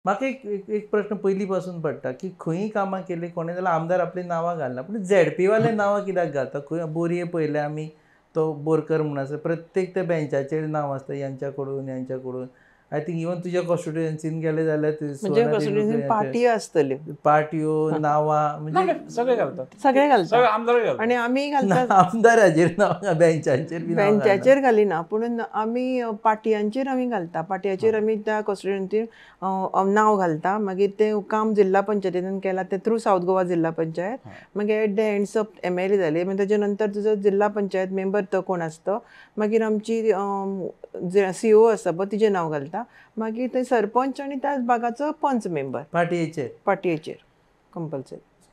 म्हाका एक प्रश्न पयलीं पासून पडटा की खंयी कामां केली कोणें जाल्यार आमदार आपली नांवां घालना पूण झेडपी वाले नांवां कित्याक घालता खंय बोरये पयले आमी तो बोरकर म्हणून आसा प्रत्येक त्या बेंचाचेर नांव आसता यांच्या कडून आय थिंक इवन तुज्या कॉन्स्टिट्युएन्सीन गेले जाल्यार म्हणजे कॉन्स्टिट्युएन्सीन पार्टयो आसतल्यो पार्टयो नांवां म्हणजे सगळे घालतात सगळे घालतात आमदार घालतात आणि आमी घालतात आमदाराचेर नांव बेंचाचेर बी नांव बेंचाचेर घालिना पूण आमी पाटयांचेर आमी घालता पाटयाचेर आमी त्या कॉन्स्टिट्युएन्सीन नांव घालता मागीर तें काम जिल्हा पंचायतीन केला ते थ्रू सावथ गोवा जिल्हा पंचायत मागीर at the ends of MLA जाली मागीर तेच्या नंतर तुजो जिल्हा पंचायत मेंबर तो कोण आसता मागीर आमची CO आसा पळय तिजें नांव घालता मागीर थंय सरपंच आनी त्या भागाचो पंच मेंबर पाटयेचेर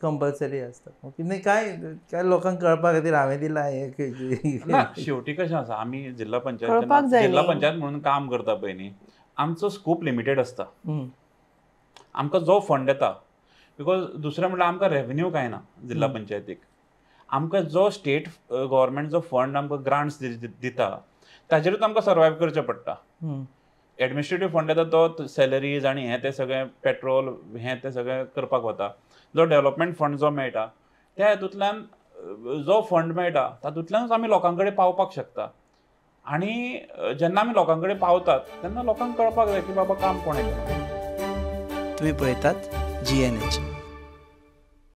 कंपल्सरी आसता ओके नाही काय लोकांक कळपा खातीर हांवें दिला शेवटी कशें आसा आमी जिल्हा पंचायत म्हणून काम करता पळय न्ही आमचो स्कोप लिमिटेड आसता आमकां जो फंड येता बिकॉज दुसरें म्हणल्यार आमकां रेव्हेन्यू कांय ना जिल्हा पंचायतीक आमकां जो स्टेट गव्हर्मेंट जो फंड आमकां ग्रांट्स दिता ताजेरूच आमकां सर्वायव करचें पडटा एडमिनिस्ट्रेटीव फंड येता तो सॅलरीज आनी हें तें सगळें पेट्रोल हें तें सगळें करपाक वता जो डेव्हलपमेंट फंड जो मेळटा त्या हेतूंतल्यान जो फंड मेळटा तातूंतल्यानूच आमी लोकां कडेन पावपाक शकता आनी जेन्ना आमी लोकां कडेन पावतात तेन्ना लोकांक कळपाक जाय की बाबा काम कोणें केलें. तुम्ही पळयतात GNH.